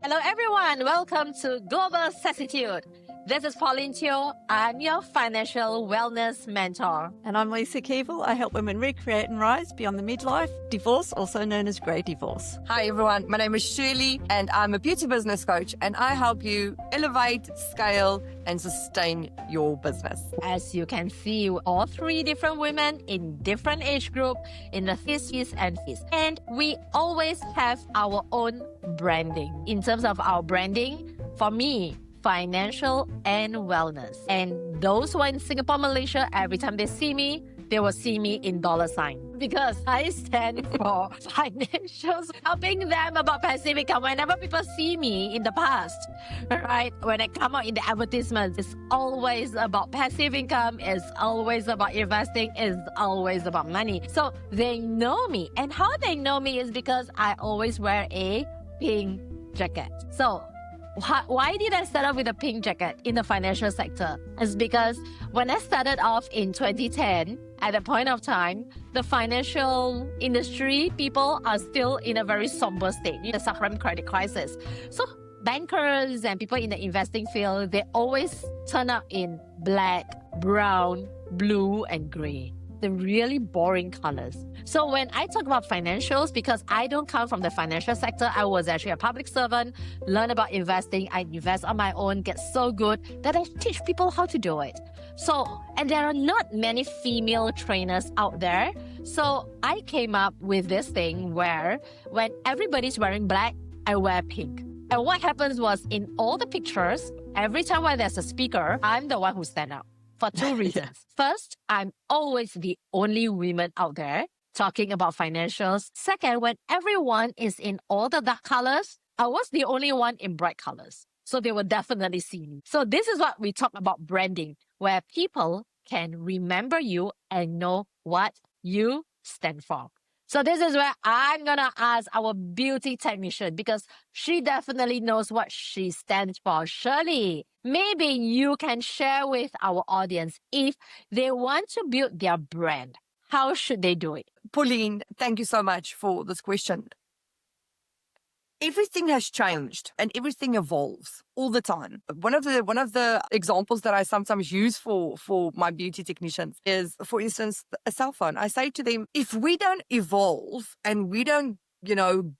Hello, everyone. Welcome to Global Sassitude. This is Pauline Teo. I'm your financial wellness mentor. And I'm Lisa Keeble. I help women recreate and rise beyond the midlife divorce, also known as grey divorce. Hi, everyone. My name is Shirley, and I'm a beauty business coach, and I help you elevate, scale, and sustain your business. As you can see, all three different women in different age group in the 50s and 50s. And we always have our own branding. In terms of our branding, for me, financial and wellness. And those who are in Singapore, Malaysia, every time they see me, they will see me in dollar sign because I stand for financials, helping them about passive income. Whenever people see me in the past, right, when I come out in the advertisements, it's always about passive income, it's always about investing, it's always about money. So they know me. And how they know me is because I always wear a pink jacket. So why did I start off with a pink jacket in the financial sector? It's because when I started off in 2010, at that point of time, the financial industry people are still in a very somber state, the subprime credit crisis. So bankers and people in the investing field, they always turn up in black, brown, blue, and gray. The really boring colors. So when I talk about financials, because I don't come from the financial sector, I was actually a public servant, learn about investing, I invest on my own, get so good that I teach people how to do it. So, and there are not many female trainers out there. So I came up with this thing where when everybody's wearing black, I wear pink. And what happens was in all the pictures, every time when there's a speaker, I'm the one who stands out. For two reasons. First, I'm always the only woman out there talking about financials. Second, when everyone is in all the dark colors, I was the only one in bright colors. So they will definitely see me. So this is what we talk about branding, where people can remember you and know what you stand for. So this is where I'm going to ask our beauty technician because she definitely knows what she stands for. Shirley, maybe you can share with our audience if they want to build their brand. How should they do it? Pauline, thank you so much for this question. Everything has changed and everything evolves all the time. One of the examples that I sometimes use for my beauty technicians is, for instance, a cell phone. I say to them, if we don't evolve and we don't,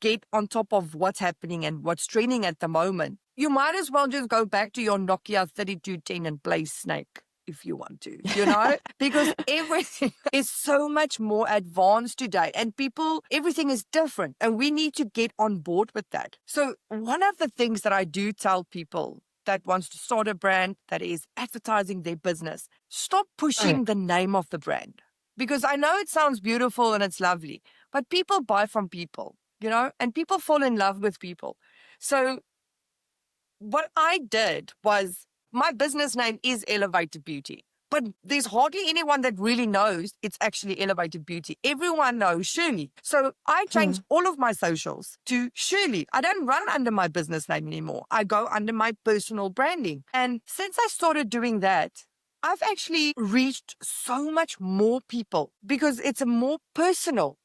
get on top of what's happening and what's trending at the moment, you might as well just go back to your Nokia 3210 and play Snake. If you want to, because everything is so much more advanced today and everything is different and we need to get on board with that. So one of the things that I do tell people that wants to start a brand that is advertising their business, stop pushing the name of the brand. Because I know it sounds beautiful and it's lovely, but people buy from people, and people fall in love with people. So what I did was, my business name is Elevated Beauty, but there's hardly anyone that really knows it's actually Elevated Beauty. Everyone knows Shirley. So I changed all of my socials to Shirley. I don't run under my business name anymore. I go under my personal branding. And since I started doing that, I've actually reached so much more people because it's a more personal.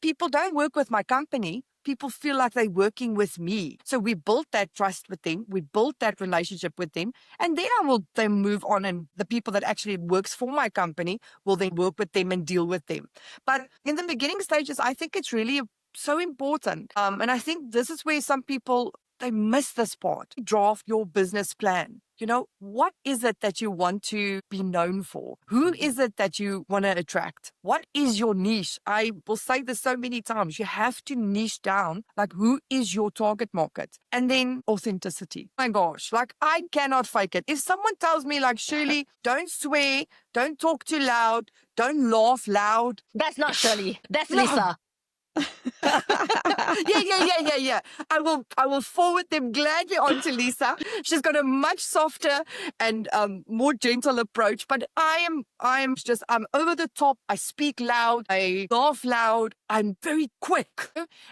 People don't work with my company. People feel like they're working with me. So we built that trust with them. We built that relationship with them. And then I will then move on, and the people that actually works for my company will then work with them and deal with them. But in the beginning stages, I think it's really so important. And I think this is where some people, they miss this part. Draft your business plan. What is it that you want to be known for? Who is it that you want to attract? What is your niche? I will say this so many times. You have to niche down, like, who is your target market? And then authenticity. My gosh, I cannot fake it. If someone tells me, Shirley, don't swear, don't talk too loud, don't laugh loud. That's not Shirley. That's Lisa. Yeah. I will forward them gladly on to Lisa. She's got a much softer and more gentle approach. But I'm over the top. I speak loud. I laugh loud. I'm very quick,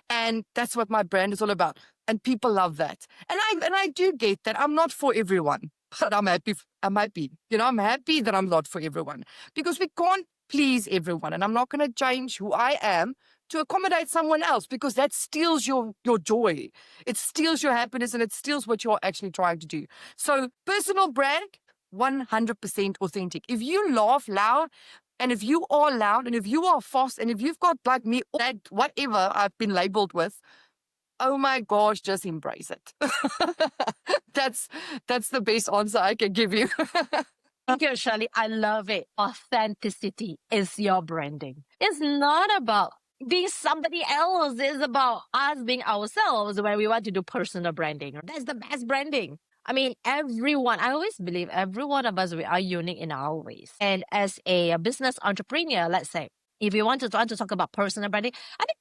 and that's what my brand is all about. And people love that. And I do get that I'm not for everyone. But I'm happy. I'm happy that I'm not for everyone, because we can't please everyone. And I'm not going to change who I am to accommodate someone else, because that steals your joy. It steals your happiness, and it steals what you're actually trying to do. So personal brand, 100% authentic. If you laugh loud, and if you are loud, and if you are fast, and if you've got, like me, that whatever I've been labeled with, oh my gosh, just embrace it. That's the best answer I can give you. Thank you, Shirley. I love it. Authenticity is your branding. It's not about being somebody else. It's about us being ourselves when we want to do personal branding. That's the best branding. I mean, everyone, I always believe every one of us, we are unique in our ways. And as a business entrepreneur, let's say, if you want to talk about personal branding, I think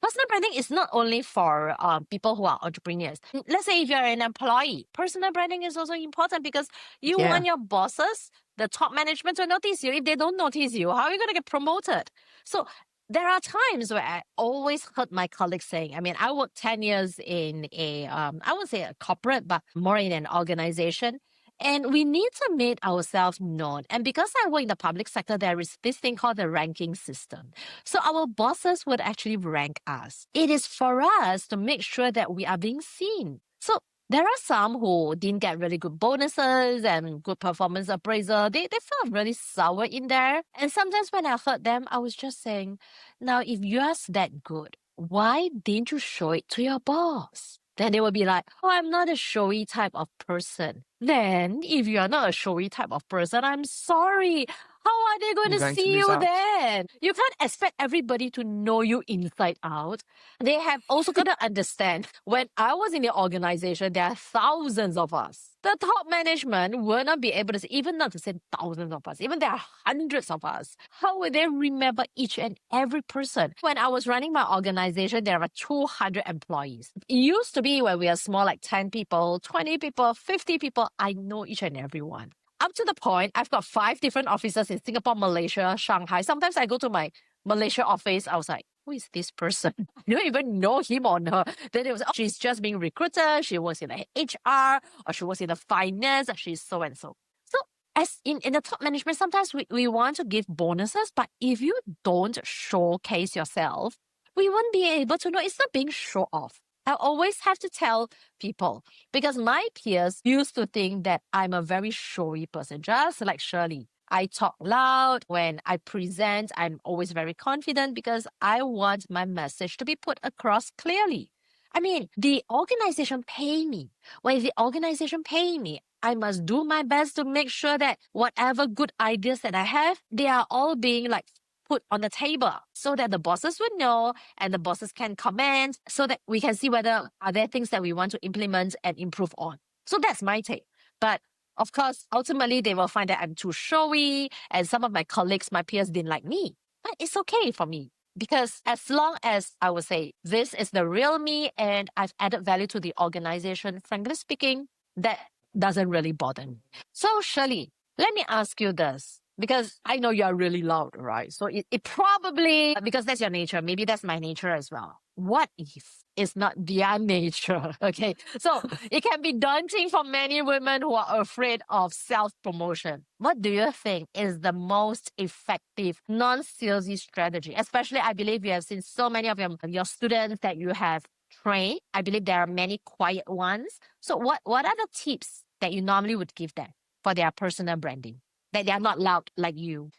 personal branding is not only for people who are entrepreneurs. Let's say if you're an employee, personal branding is also important, because you Yeah. want your bosses, the top management, to notice you. If they don't notice you, how are you going to get promoted? So there are times where I always heard my colleagues saying, I mean, I worked 10 years in I wouldn't say a corporate, but more in an organization. And we need to make ourselves known. And because I work in the public sector, there is this thing called the ranking system. So our bosses would actually rank us. It is for us to make sure that we are being seen. So there are some who didn't get really good bonuses and good performance appraisal. They felt really sour in there. And sometimes when I heard them, I was just saying, now, if you're that good, why didn't you show it to your boss? Then they will be like, oh, I'm not a showy type of person. Then, if you're not a showy type of person, I'm sorry. How are they going You're to going to see lose you out. then? You can't expect everybody to know you inside out. They have also got to understand, when I was in the organization, there are thousands of us. The top management will not be able to say, even not to say thousands of us, even there are hundreds of us. How will they remember each and every person? When I was running my organization, there were 200 employees. It used to be when we are small, like 10 people, 20 people, 50 people, I know each and every one. Up to the point, I've got 5 different offices in Singapore, Malaysia, Shanghai. Sometimes I go to my Malaysia office, I was like, who is this person? I don't even know him or her. Then it was, oh, she's just being recruited. She was in the HR, or she was in the finance, and she's so and so. So as in the top management, sometimes we want to give bonuses, but if you don't showcase yourself, we won't be able to know. It's not being show off. I always have to tell people, because my peers used to think that I'm a very showy person, just like Shirley. I talk loud. When I present, I'm always very confident because I want my message to be put across clearly. I mean, the organization pay me. When the organization pay me, I must do my best to make sure that whatever good ideas that I have, they are all being like put on the table so that the bosses would know and the bosses can comment so that we can see whether are there things that we want to implement and improve on. So that's my take. But of course, ultimately, they will find that I'm too showy, and some of my colleagues, my peers, didn't like me. But it's okay for me, because as long as I would say this is the real me and I've added value to the organization, frankly speaking, that doesn't really bother me. So, Shirley, let me ask you this, because I know you're really loud, right? So it probably, because that's your nature, maybe that's my nature as well. What if it's not their nature? Okay. So it can be daunting for many women who are afraid of self-promotion. What do you think is the most effective non-salesy strategy? Especially, I believe you have seen so many of your students that you have trained. I believe there are many quiet ones. So what are the tips that you normally would give them for their personal branding, that they are not loud like you?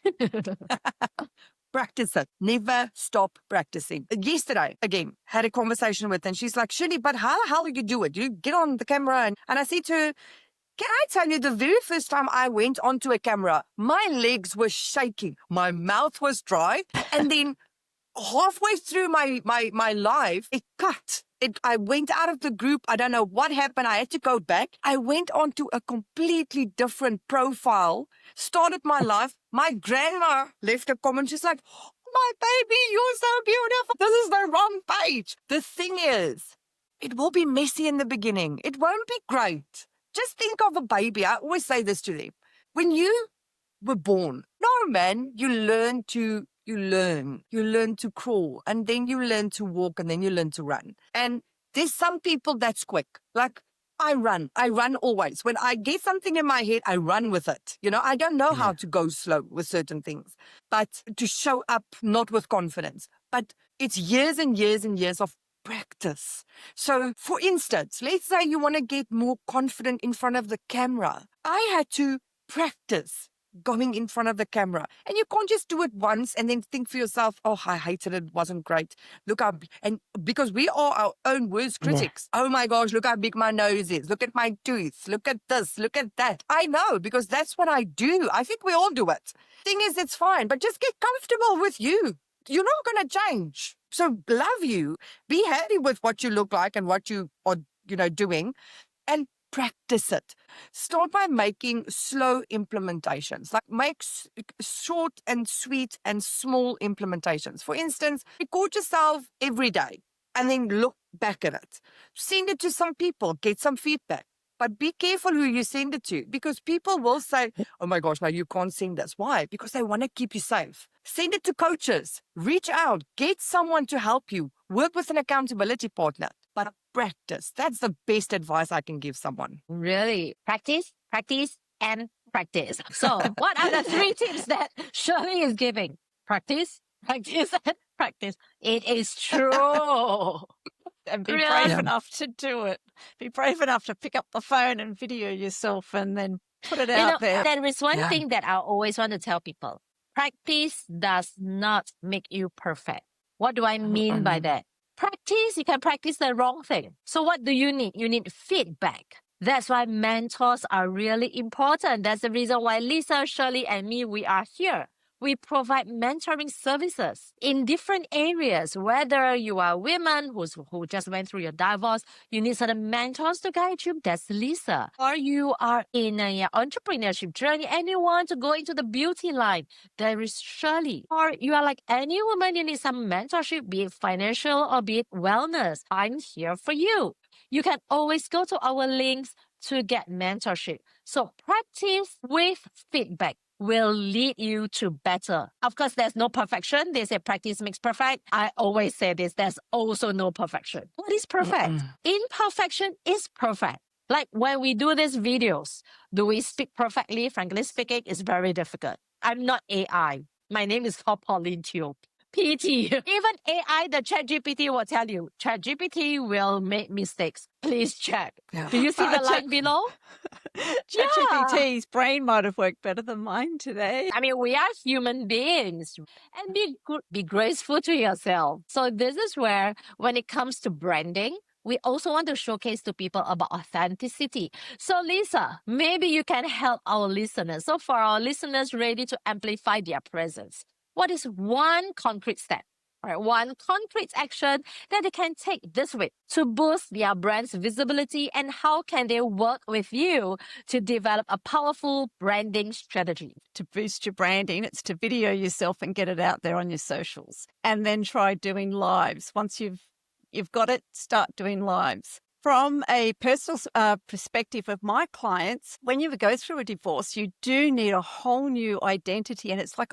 Practice it. Never stop practicing. Yesterday, again, had a conversation with her, and she's like, Shirley, but how the hell do you do it? You get on the camera. And I said to her, can I tell you, the very first time I went onto a camera, my legs were shaking. My mouth was dry. And then halfway through my live, it cut. I went out of the group. I don't know what happened. I had to go back. I went on to a completely different profile, started my life. My grandma left a comment. She's like, my baby, you're so beautiful. This is the wrong page. The thing is, it will be messy in the beginning. It won't be great. Just think of a baby. I always say this to them. When you were born, no, man, you learn to crawl, and then you learn to walk, and then you learn to run. And there's some people that's quick. Like I run always. When I get something in my head, I run with it. I don't know how to go slow with certain things, but to show up not with confidence, but it's years and years and years of practice. So for instance, let's say you want to get more confident in front of the camera. I had to practice going in front of the camera. And you can't just do it once and then think for yourself, oh, I hated it. It wasn't great. Look how, and because we are our own worst critics. Oh my gosh, look how big my nose is. Look at my tooth. Look at this. Look at that. I know, because that's what I do. I think we all do it. Thing is, it's fine, but just get comfortable with you. You're not going to change. So love you. Be happy with what you look like and what you are, doing, and practice it. Start by making slow implementations, like make short and sweet and small implementations. For instance, record yourself every day and then look back at it. Send it to some people, get some feedback. But be careful who you send it to, because people will say, oh my gosh, no, you can't send this. Why? Because they want to keep you safe. Send it to coaches. Reach out. Get someone to help you. Work with an accountability partner. But practice. That's the best advice I can give someone. Really? Practice, practice, and practice. So what are the 3 tips that Shirley is giving? Practice, practice, and practice. It is true. And be brave enough to do it. Be brave enough to pick up the phone and video yourself and then put it out there. There is one thing that I always want to tell people. Practice does not make you perfect. What do I mean by that? Practice, you can practice the wrong thing. So what do you need? You need feedback. That's why mentors are really important. That's the reason why Lisa, Shirley, and me, we are here. We provide mentoring services in different areas. Whether you are women who just went through your divorce, you need certain mentors to guide you. That's Lisa. Or you are in an entrepreneurship journey and you want to go into the beauty line. There is Shirley. Or you are like any woman, you need some mentorship, be it financial or be it wellness. I'm here for you. You can always go to our links to get mentorship. So practice with feedback will lead you to better. Of course, there's no perfection. They say practice makes perfect. I always say this, there's also no perfection. What is perfect? Imperfection is perfect. Like when we do these videos, do we speak perfectly? Frankly speaking, it's very difficult. I'm not AI. My name is called Pauline Teo. PT. Even AI, the ChatGPT will tell you, ChatGPT will make mistakes. Please check. Yeah. Do you see the line below? ChatGPT's brain might have worked better than mine today. I mean, we are human beings. And be graceful to yourself. So this is where, when it comes to branding, we also want to showcase to people about authenticity. So Lisa, maybe you can help our listeners. So for our listeners ready to amplify their presence, what is one concrete step, or one concrete action that they can take this week to boost their brand's visibility, and how can they work with you to develop a powerful branding strategy? To boost your branding, it's to video yourself and get it out there on your socials, and then try doing lives. Once you've got it, start doing lives. From a personal perspective of my clients, when you go through a divorce, you do need a whole new identity. And it's like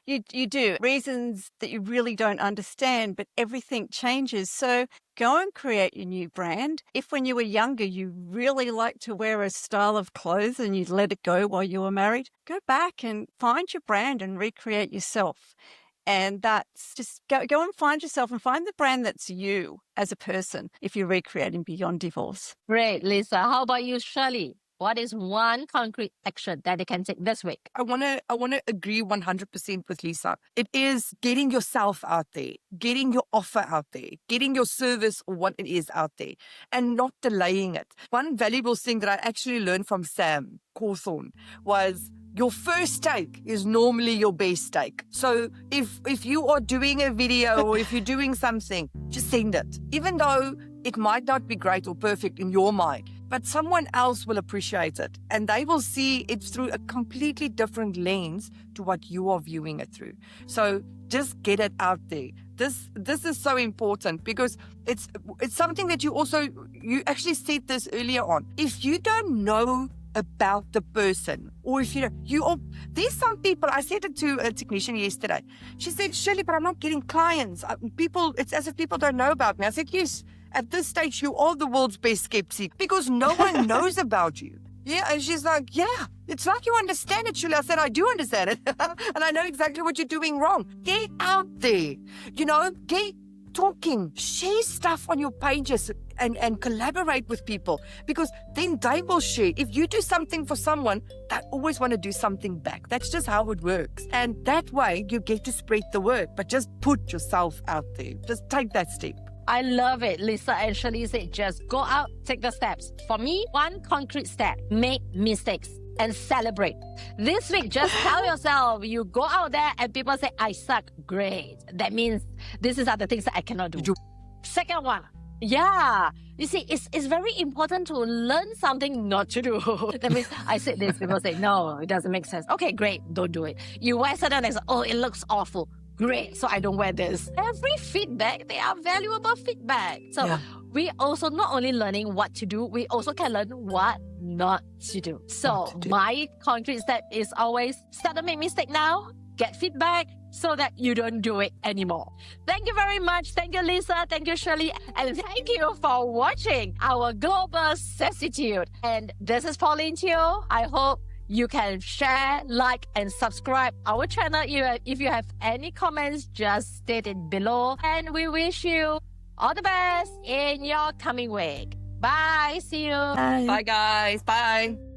you do reasons that you really don't understand, but everything changes. So go and create your new brand. If when you were younger, you really liked to wear a style of clothes and you let it go while you were married, go back and find your brand and recreate yourself. And that's just go and find yourself and find the brand that's you as a person if you're recreating beyond divorce. Great, Lisa. How about you, Shirley? What is one concrete action that they can take this week? I want to agree 100% with Lisa. It is getting yourself out there, getting your offer out there, getting your service or what it is out there, and not delaying it. One valuable thing that I actually learned from Sam Cawthorn was, your first take is normally your best take. So if you are doing a video or if you're doing something, just send it. Even though it might not be great or perfect in your mind, but someone else will appreciate it and they will see it through a completely different lens to what you are viewing it through. So just get it out there. This is so important because it's something that you actually said this earlier on. If you don't know about the person, or if there's some people, I said it to a technician yesterday. She said, Shirley, but I'm not getting clients. It's as if people don't know about me. I said, yes, at this stage, you are the world's best skeptic because no one knows about you. Yeah, and she's like, yeah, it's like you understand it, Shirley. I said, I do understand it. And I know exactly what you're doing wrong. Get out there. Get talking. Share stuff on your pages and collaborate with people because then they will share. If you do something for someone, they always want to do something back. That's just how it works. And that way, you get to spread the word. But just put yourself out there. Just take that step. I love it. Lisa and Shirley said, just go out, take the steps. For me, one concrete step, make mistakes and celebrate. This week, just tell yourself, you go out there and people say, I suck. Great. That means these are the things that I cannot do. Second one, yeah. You see, it's very important to learn something not to do. That means I said this, people say, no, it doesn't make sense. Okay, great, don't do it. You wear certain things, oh, it looks awful. Great, so I don't wear this. Every feedback, they are valuable feedback. So we also not only learning what to do, we also can learn what not to do. So my concrete step is always start to make mistake now, get feedback so that you don't do it anymore. Thank you very much. Thank you, Lisa. Thank you, Shirley. And thank you for watching our Global Sassitude. And this is Pauline Teo. I hope you can share, like, and subscribe our channel. If you have any comments, just state it below. And we wish you all the best in your coming week. Bye. See you. Bye guys. Bye.